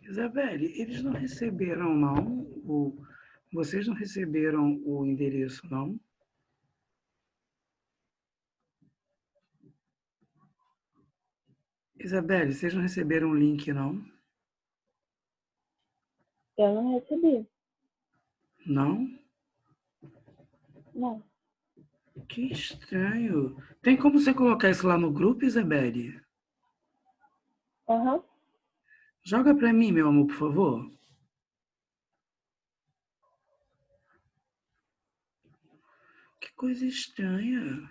Isabelle, eles não receberam, não? Vocês não receberam o endereço, não? Isabelle, vocês não receberam o link, não? Eu não recebi. Não? Não. Que estranho. Tem como você colocar isso lá no grupo, Isabelle? Aham. Joga para mim, meu amor, por favor. Que coisa estranha,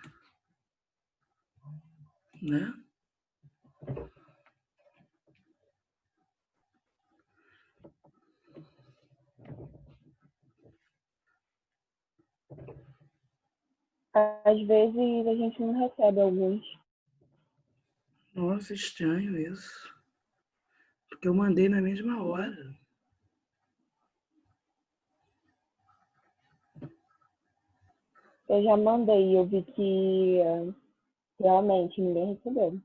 né? Às vezes a gente não recebe alguns. Nossa, estranho isso. Porque eu mandei na mesma hora. Eu já mandei e eu vi que realmente ninguém recebeu.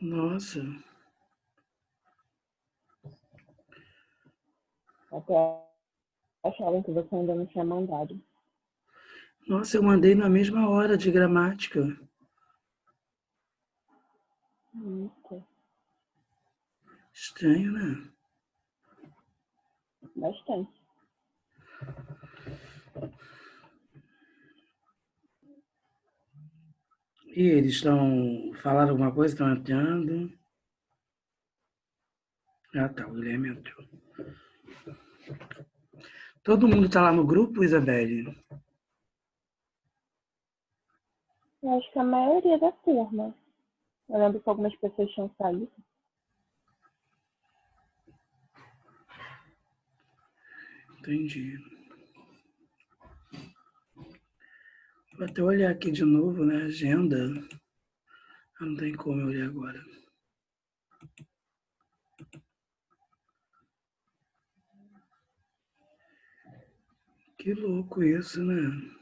Nossa. Até achavam que você ainda não tinha mandado. Nossa, eu mandei na mesma hora de gramática. Ok. Estranho, né? Bastante. E eles falaram alguma coisa? Estão entrando? Ah, tá, o Guilherme entrou. Todo mundo está lá no grupo, Isabelle? Eu acho que a maioria da turma. Eu lembro que algumas pessoas tinham saído. Entendi. Vou até olhar aqui de novo, né? Agenda. Ah, não tem como eu olhar agora. Que louco isso, né?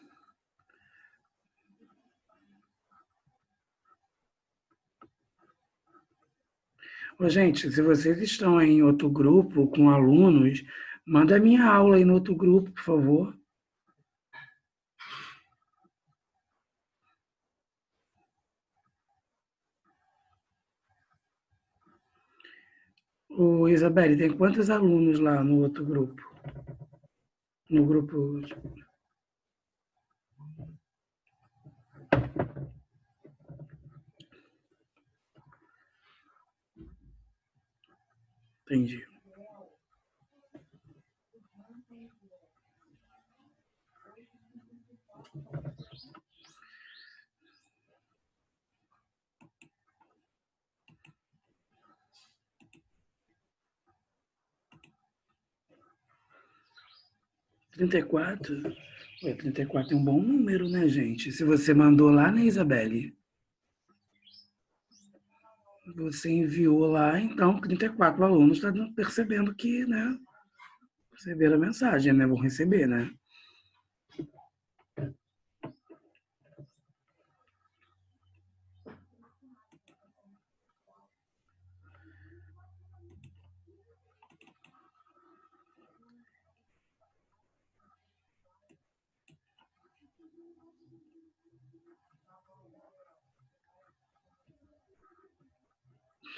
Ô, gente, se vocês estão em outro grupo com alunos, manda a minha aula aí no outro grupo, por favor. Ô, Isabelle, tem quantos alunos lá no outro grupo? No grupo. Entendi. Trinta e quatro. Ué, 34 é um bom número, né, gente? Se você mandou lá, né, Isabelle? Você enviou lá, então 34 alunos estão percebendo que, né? Receberam a mensagem, né? Vão receber, né?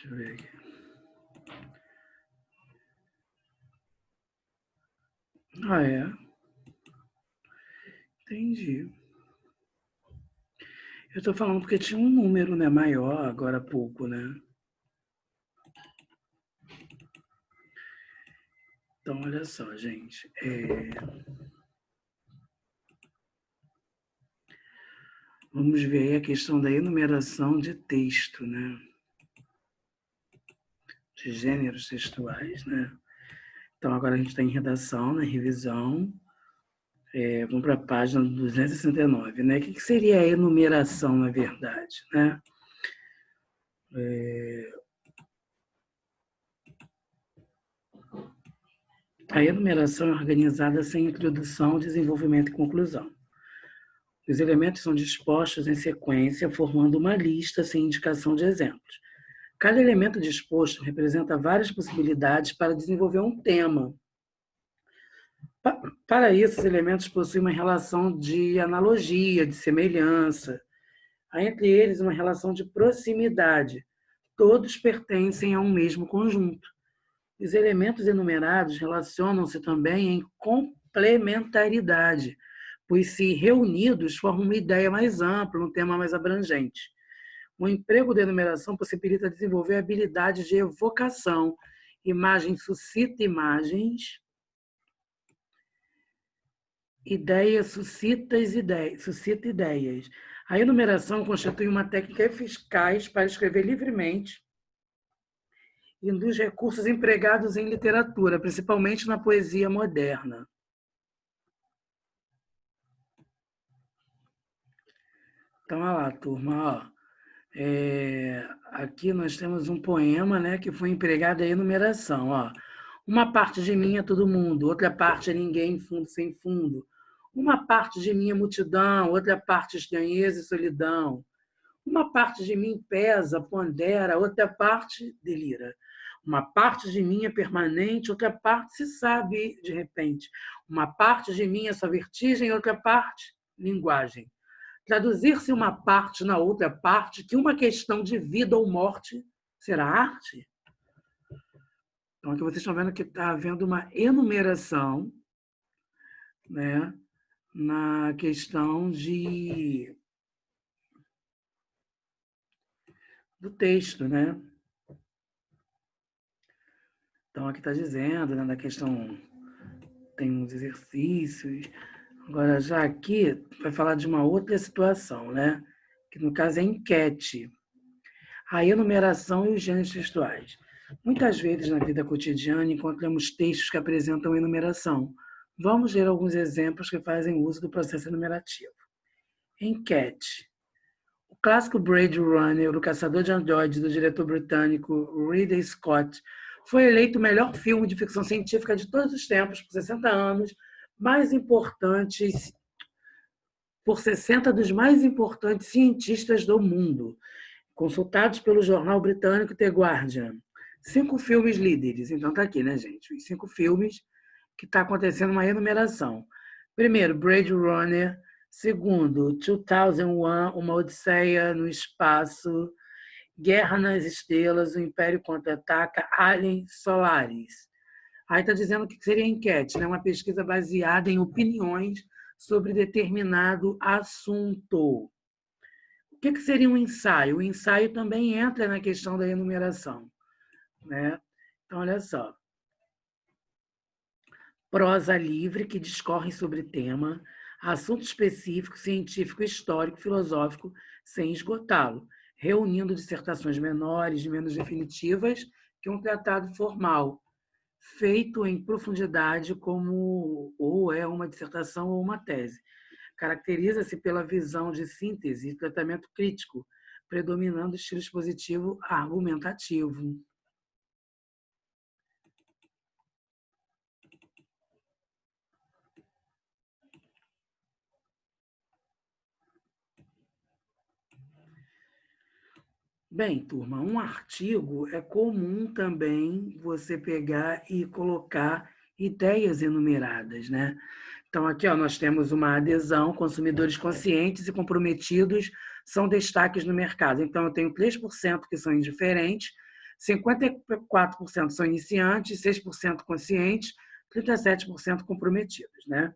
Deixa eu ver aqui. Ah, é? Entendi. Eu estou falando porque tinha um número, né, maior agora há pouco, né? Então, olha só, gente. Vamos ver aí a questão da enumeração de texto, né? De gêneros textuais, né? Então, agora a gente está em redação, na revisão. Vamos para a página 269, né? O que seria a enumeração, na verdade, né? A enumeração é organizada sem introdução, desenvolvimento e conclusão. Os elementos são dispostos em sequência, formando uma lista sem indicação de exemplos. Cada elemento disposto representa várias possibilidades para desenvolver um tema. Para isso, os elementos possuem uma relação de analogia, de semelhança. Há entre eles uma relação de proximidade. Todos pertencem a um mesmo conjunto. Os elementos enumerados relacionam-se também em complementaridade, pois, se reunidos, formam uma ideia mais ampla, um tema mais abrangente. O emprego da enumeração possibilita desenvolver habilidades de evocação. Imagem suscita imagens, ideia suscita ideias. A enumeração constitui uma técnica eficaz para escrever livremente e um dos recursos empregados em literatura, principalmente na poesia moderna. Então, olha lá, turma. Aqui nós temos um poema, né, que foi empregado a enumeração. Uma parte de mim é todo mundo, outra parte é ninguém, fundo sem fundo. Uma parte de mim é multidão, outra parte estranheza e solidão. Uma parte de mim pesa, pondera, outra parte delira. Uma parte de mim é permanente, outra parte se sabe de repente. Uma parte de mim é só vertigem, outra parte, linguagem. Traduzir-se uma parte na outra parte, que uma questão de vida ou morte será arte? Então, aqui vocês estão vendo que está havendo uma enumeração, né, na questão do texto, né? Então, aqui está dizendo, né, na questão, tem uns exercícios. Agora, já aqui, vai falar de uma outra situação, né? Que, no caso, é enquete. A enumeração e os gêneros textuais. Muitas vezes, na vida cotidiana, encontramos textos que apresentam enumeração. Vamos ver alguns exemplos que fazem uso do processo enumerativo. Enquete. O clássico Blade Runner, O Caçador de Androides, do diretor britânico Ridley Scott, foi eleito o melhor filme de ficção científica de todos os tempos, por 60 anos, por 60 dos mais importantes cientistas do mundo, consultados pelo jornal britânico The Guardian. 5 filmes líderes. Então tá aqui, né, gente? Os 5 filmes que está acontecendo uma enumeração. Primeiro, Blade Runner. Segundo, 2001, Uma Odisseia no Espaço. Guerra nas Estrelas, O Império Contra-Ataca, Alien, Solaris. Aí está dizendo que seria enquete, né? Uma pesquisa baseada em opiniões sobre determinado assunto. O que seria um ensaio? O ensaio também entra na questão da enumeração, né? Então, olha só. Prosa livre que discorre sobre tema, assunto específico, científico, histórico, filosófico, sem esgotá-lo, reunindo dissertações menores, menos definitivas que um tratado formal, feito em profundidade como ou é uma dissertação ou uma tese. Caracteriza-se pela visão de síntese e tratamento crítico, predominando o estilo expositivo argumentativo. Bem, turma, um artigo é comum também você pegar e colocar ideias enumeradas, né? Então, aqui nós temos uma adesão, consumidores conscientes e comprometidos são destaques no mercado. Então, eu tenho 3% que são indiferentes, 54% são iniciantes, 6% conscientes, 37% comprometidos, né?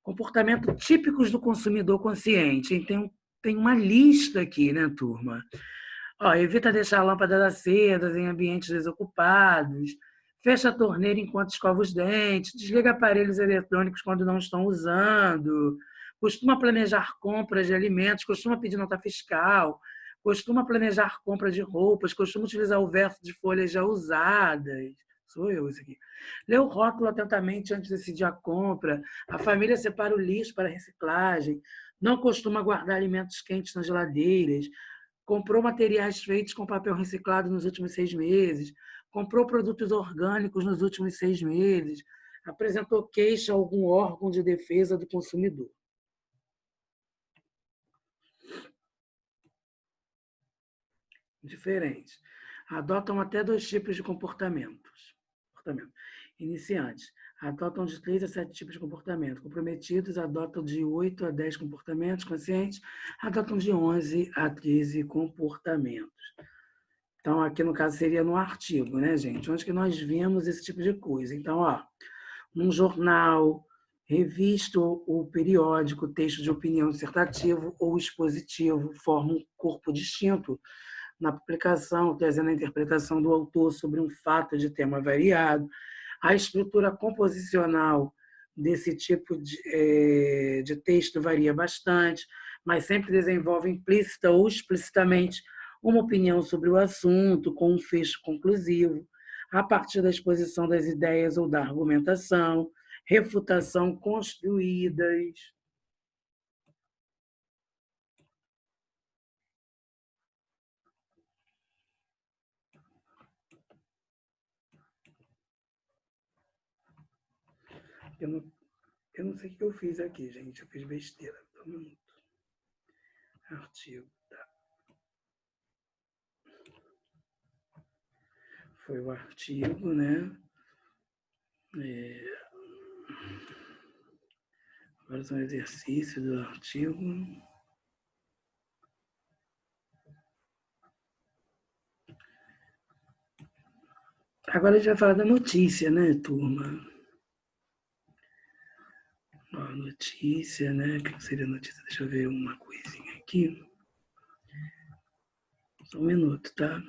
Comportamento típicos do consumidor consciente. Então, tem uma lista aqui, né, turma? Evita deixar lâmpadas acesas em ambientes desocupados, fecha a torneira enquanto escova os dentes, desliga aparelhos eletrônicos quando não estão usando, costuma planejar compras de alimentos, costuma pedir nota fiscal, costuma planejar compra de roupas, costuma utilizar o verso de folhas já usadas. Sou eu isso aqui. Lê o rótulo atentamente antes de decidir a compra. A família separa o lixo para reciclagem. Não costuma guardar alimentos quentes nas geladeiras. Comprou materiais feitos com papel reciclado nos últimos 6 meses, comprou produtos orgânicos nos últimos 6 meses, apresentou queixa a algum órgão de defesa do consumidor. Diferente. adotam até 2 tipos de comportamento. Iniciantes adotam de 3 a 7 tipos de comportamento. Comprometidos adotam de 8 a 10 comportamentos. Conscientes adotam de 11 a 13 comportamentos. Então, aqui no caso seria no artigo, né, gente? Onde que nós vemos esse tipo de coisa? Então, ó, num jornal, revista ou periódico, texto de opinião dissertativo ou expositivo forma um corpo distinto na publicação, trazendo a interpretação do autor sobre um fato de tema variado. A estrutura composicional desse tipo de texto varia bastante, mas sempre desenvolve implícita ou explicitamente uma opinião sobre o assunto, com um fecho conclusivo, a partir da exposição das ideias ou da argumentação, refutação construídas. Eu não sei o que eu fiz aqui, gente. Eu fiz besteira. Um minuto. Artigo. Tá. Foi o artigo, né? Agora são exercícios do artigo. Agora a gente vai falar da notícia, né, turma? Ó, notícia, né? O que seria notícia? Deixa eu ver uma coisinha aqui. Só um minuto, tá?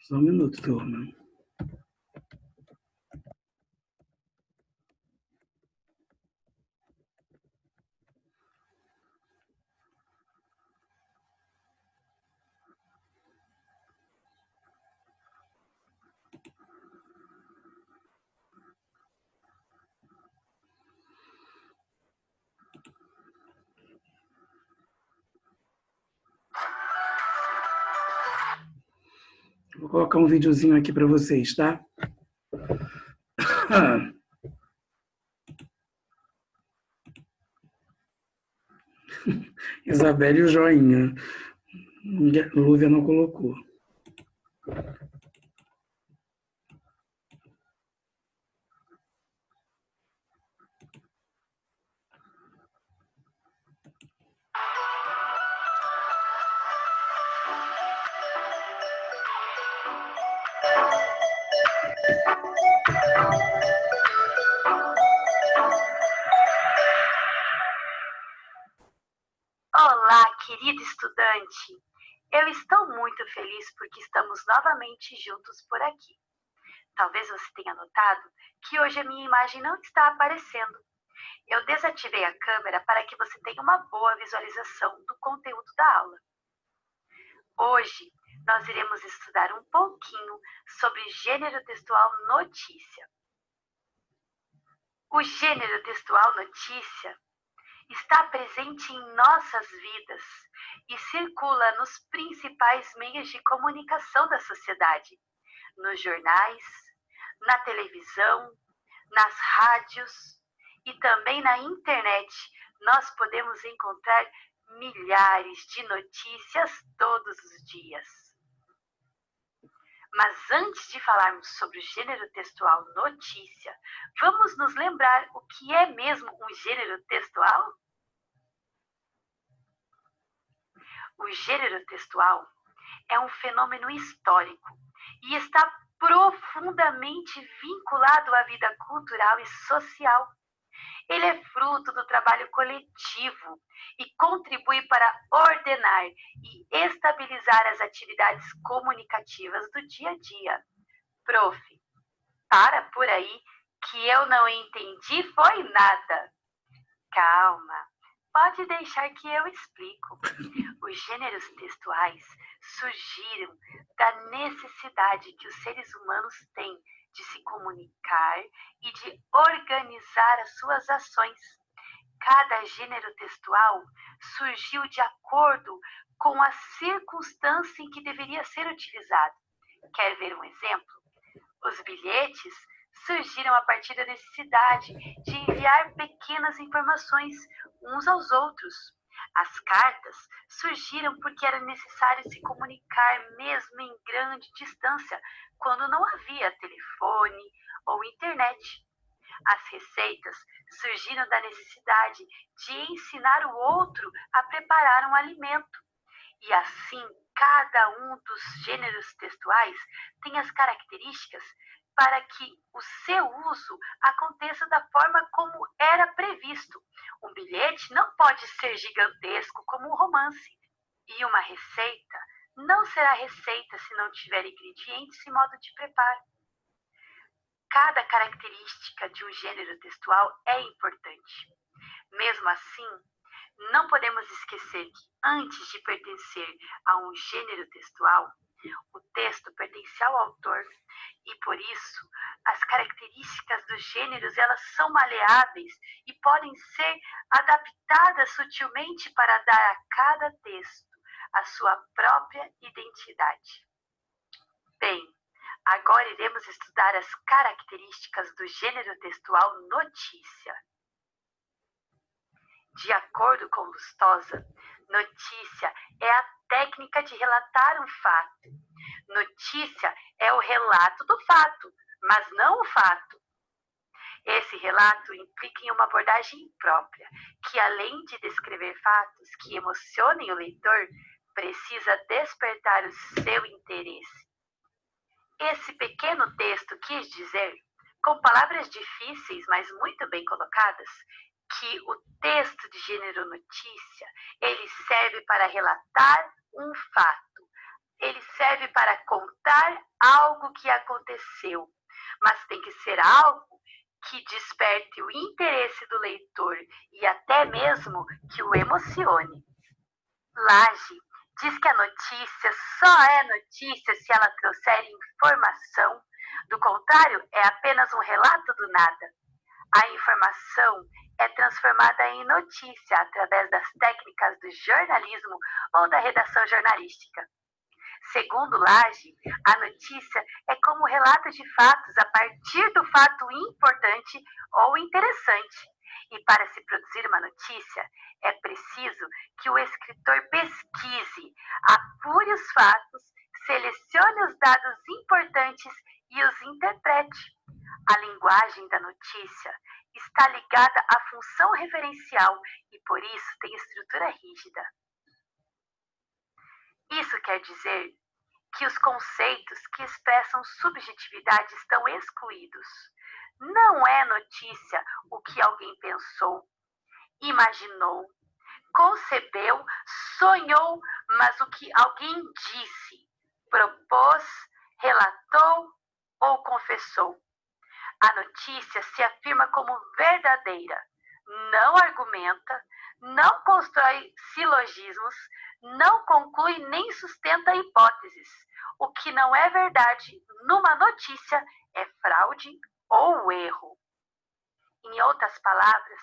Só um minuto, turma. Vou colocar um videozinho aqui para vocês, tá? Isabelle o joinha. Lúvia não colocou. Olá, querido estudante! Eu estou muito feliz porque estamos novamente juntos por aqui. Talvez você tenha notado que hoje a minha imagem não está aparecendo. Eu desativei a câmera para que você tenha uma boa visualização do conteúdo da aula. Hoje, nós iremos estudar um pouquinho sobre gênero textual notícia. O gênero textual notícia está presente em nossas vidas e circula nos principais meios de comunicação da sociedade, nos jornais, na televisão, nas rádios e também na internet. Nós podemos encontrar milhares de notícias todos os dias. Mas antes de falarmos sobre o gênero textual notícia, vamos nos lembrar o que é mesmo um gênero textual? O gênero textual é um fenômeno histórico e está profundamente vinculado à vida cultural e social. Ele é fruto do trabalho coletivo e contribui para ordenar e estabilizar as atividades comunicativas do dia a dia. Prof, para por aí que eu não entendi foi nada. Calma, Pode deixar que eu explico. Os gêneros textuais surgiram da necessidade que os seres humanos têm de se comunicar e de organizar as suas ações. Cada gênero textual surgiu de acordo com a circunstância em que deveria ser utilizado. Quer ver um exemplo? Os bilhetes surgiram a partir da necessidade de enviar pequenas informações uns aos outros. As cartas surgiram porque era necessário se comunicar mesmo em grande distância, quando não havia telefone ou internet. As receitas surgiram da necessidade de ensinar o outro a preparar um alimento. E assim, cada um dos gêneros textuais tem as características para que o seu uso aconteça da forma como era previsto. Um bilhete não pode ser gigantesco como um romance. E uma receita não será receita se não tiver ingredientes e modo de preparo. Cada característica de um gênero textual é importante. Mesmo assim, não podemos esquecer que antes de pertencer a um gênero textual, o texto pertence ao autor e, por isso, as características dos gêneros elas são maleáveis e podem ser adaptadas sutilmente para dar a cada texto a sua própria identidade. Bem, agora iremos estudar as características do gênero textual notícia. De acordo com Lustosa, notícia é a técnica de relatar um fato. Notícia é o relato do fato, mas não o fato. Esse relato implica em uma abordagem própria, que além de descrever fatos que emocionem o leitor, precisa despertar o seu interesse. Esse pequeno texto quis dizer, com palavras difíceis, mas muito bem colocadas, que o texto de gênero notícia, ele serve para relatar um fato. Ele serve para contar algo que aconteceu, mas tem que ser algo que desperte o interesse do leitor e até mesmo que o emocione. Lage diz que a notícia só é notícia se ela trouxer informação. Do contrário, é apenas um relato do nada. A informação é transformada em notícia através das técnicas do jornalismo ou da redação jornalística. Segundo Lage, a notícia é como relato de fatos a partir do fato importante ou interessante. E para se produzir uma notícia, é preciso que o escritor pesquise, apure os fatos, selecione os dados importantes e os interprete. A linguagem da notícia está ligada à função referencial e, por isso, tem estrutura rígida. Isso quer dizer que os conceitos que expressam subjetividade estão excluídos. Não é notícia o que alguém pensou, imaginou, concebeu, sonhou, mas o que alguém disse, propôs, relatou ou confessou. A notícia se afirma como verdadeira, não argumenta, não constrói silogismos, não conclui nem sustenta hipóteses. O que não é verdade numa notícia é fraude ou erro. Em outras palavras,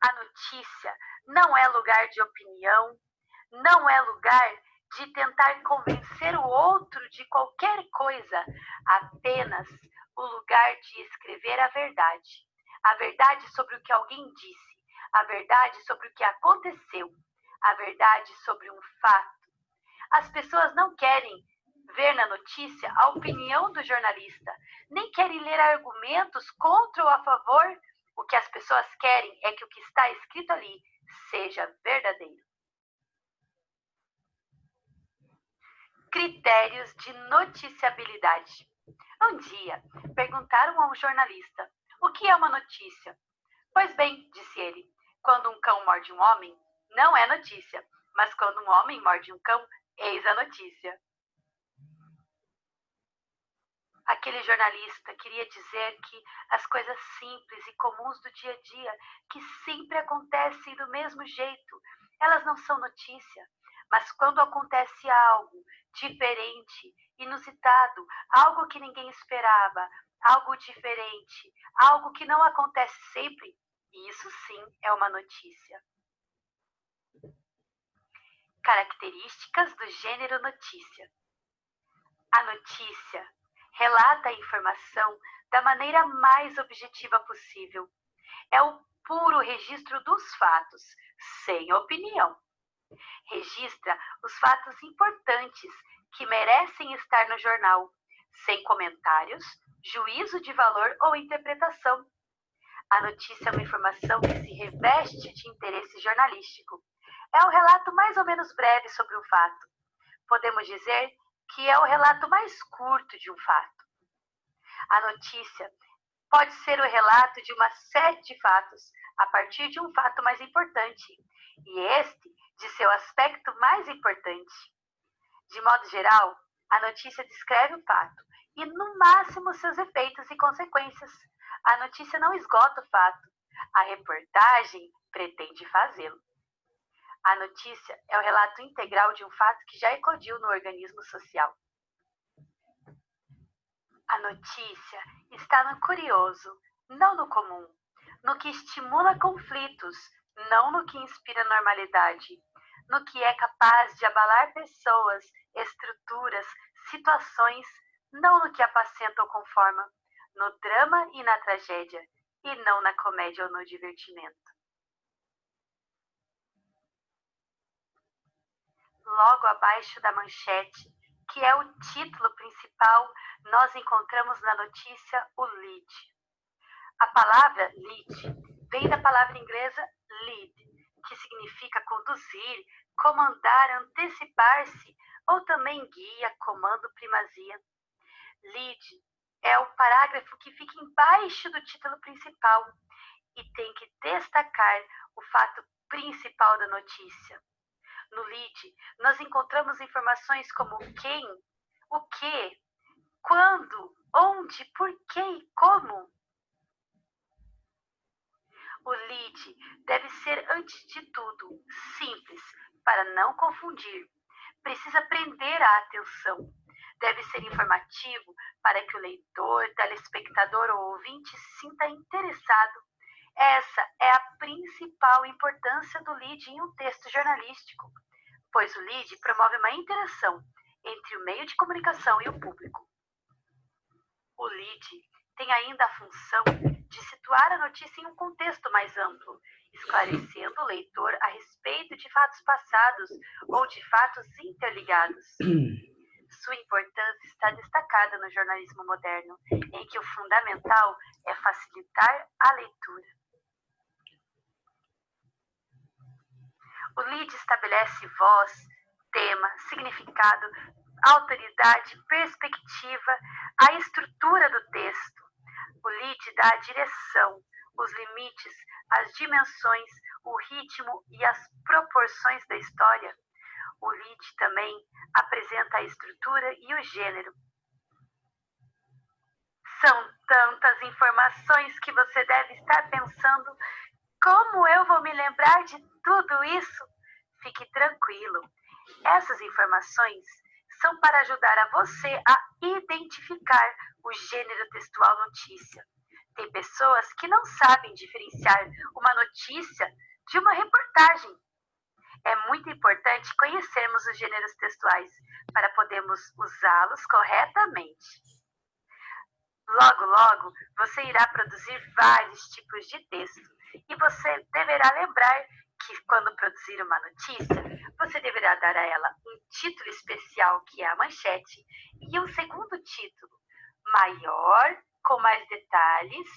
a notícia não é lugar de opinião, não é lugar de tentar convencer o outro de qualquer coisa, apenas o lugar de escrever a verdade sobre o que alguém disse, a verdade sobre o que aconteceu, a verdade sobre um fato. As pessoas não querem ver na notícia a opinião do jornalista, nem querem ler argumentos contra ou a favor. O que as pessoas querem é que o que está escrito ali seja verdadeiro. Critérios de noticiabilidade. Um dia, perguntaram a um jornalista: o que é uma notícia? Pois bem, disse ele, quando um cão morde um homem, não é notícia, mas quando um homem morde um cão, eis a notícia. Aquele jornalista queria dizer que as coisas simples e comuns do dia a dia, que sempre acontecem do mesmo jeito, elas não são notícia. Mas quando acontece algo diferente, inusitado, algo que ninguém esperava, algo diferente, algo que não acontece sempre, isso sim é uma notícia. Características do gênero notícia. A notícia relata a informação da maneira mais objetiva possível. É o puro registro dos fatos, sem opinião. Registra os fatos importantes que merecem estar no jornal, sem comentários, juízo de valor ou interpretação. A notícia é uma informação que se reveste de interesse jornalístico. É um relato mais ou menos breve sobre um fato. Podemos dizer que é o relato mais curto de um fato. A notícia pode ser o relato de uma série de fatos, a partir de um fato mais importante, e este de seu aspecto mais importante. De modo geral, a notícia descreve o fato e, no máximo, seus efeitos e consequências. A notícia não esgota o fato. A reportagem pretende fazê-lo. A notícia é o relato integral de um fato que já eclodiu no organismo social. A notícia está no curioso, não no comum, no que estimula conflitos, não no que inspira normalidade, no que é capaz de abalar pessoas, estruturas, situações, não no que apacenta ou conforma, no drama e na tragédia, e não na comédia ou no divertimento. Logo abaixo da manchete, que é o título principal, nós encontramos na notícia o lead. A palavra lead vem da palavra inglesa lead, que significa conduzir, comandar, antecipar-se, ou também guia, comando, primazia. Lead é o parágrafo que fica embaixo do título principal e tem que destacar o fato principal da notícia. No lead, nós encontramos informações como quem, o que, quando, onde, por que e como. O lead deve ser, antes de tudo, simples, para não confundir. Precisa prender a atenção. Deve ser informativo para que o leitor, telespectador ou ouvinte se sinta interessado. Essa é a principal importância do lead em um texto jornalístico, pois o lead promove uma interação entre o meio de comunicação e o público. O lead tem ainda a função de situar a notícia em um contexto mais amplo, esclarecendo o leitor a respeito de fatos passados ou de fatos interligados. Sua importância está destacada no jornalismo moderno, em que o fundamental é facilitar a leitura. O lead estabelece voz, tema, significado, autoridade, perspectiva, a estrutura do texto. O lead dá a direção, os limites, as dimensões, o ritmo e as proporções da história. O lead também apresenta a estrutura e o gênero. São tantas informações que você deve estar pensando: como eu vou me lembrar de tudo isso? Fique tranquilo. Essas informações são para ajudar a você a identificar o gênero textual notícia. Tem pessoas que não sabem diferenciar uma notícia de uma reportagem. É muito importante conhecermos os gêneros textuais para podermos usá-los corretamente. Logo, logo, você irá produzir vários tipos de texto e você deverá lembrar que, quando produzir uma notícia, você deverá dar a ela um título especial, que é a manchete, e um segundo título, maior, com mais detalhes,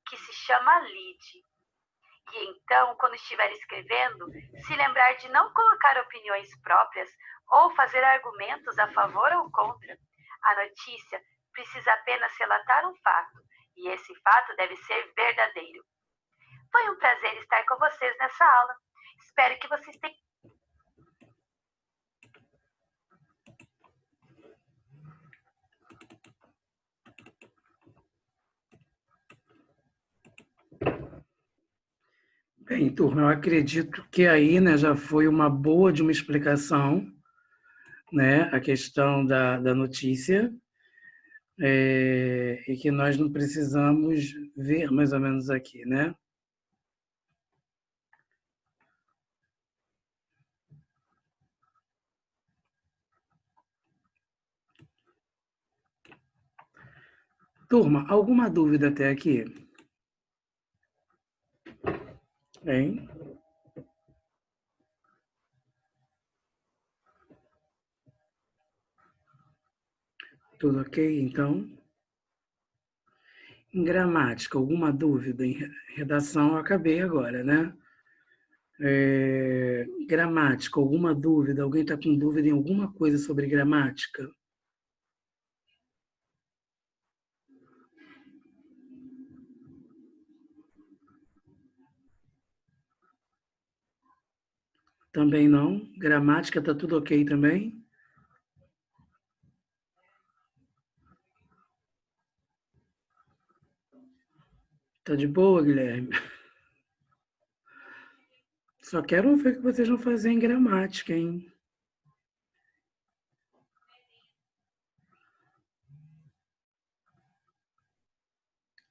que se chama lead. E então, quando estiver escrevendo, se lembrar de não colocar opiniões próprias ou fazer argumentos a favor ou contra. A notícia precisa apenas relatar um fato, e esse fato deve ser verdadeiro. Foi um prazer estar com vocês nessa aula. Espero que vocês tenham... Bem, turma, eu acredito que aí, né, já foi uma boa de uma explicação, né, a questão da notícia, e que nós não precisamos ver mais ou menos aqui, né? Turma, alguma dúvida até aqui? Hein? Tudo ok, então? Em gramática, alguma dúvida? Em redação, eu acabei agora, né? Gramática, alguma dúvida? Alguém está com dúvida em alguma coisa sobre gramática? Também não? Gramática, está tudo ok também? Tá de boa, Guilherme? Só quero ver o que vocês vão fazer em gramática, hein?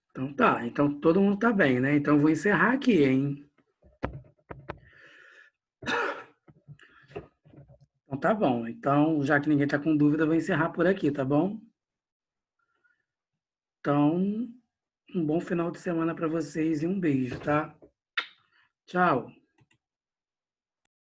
Então tá, então todo mundo tá bem, né? Então eu vou encerrar aqui, hein? Então tá bom. Então, já que ninguém tá com dúvida, eu vou encerrar por aqui, tá bom? Então, um bom final de semana para vocês e um beijo, tá? Tchau.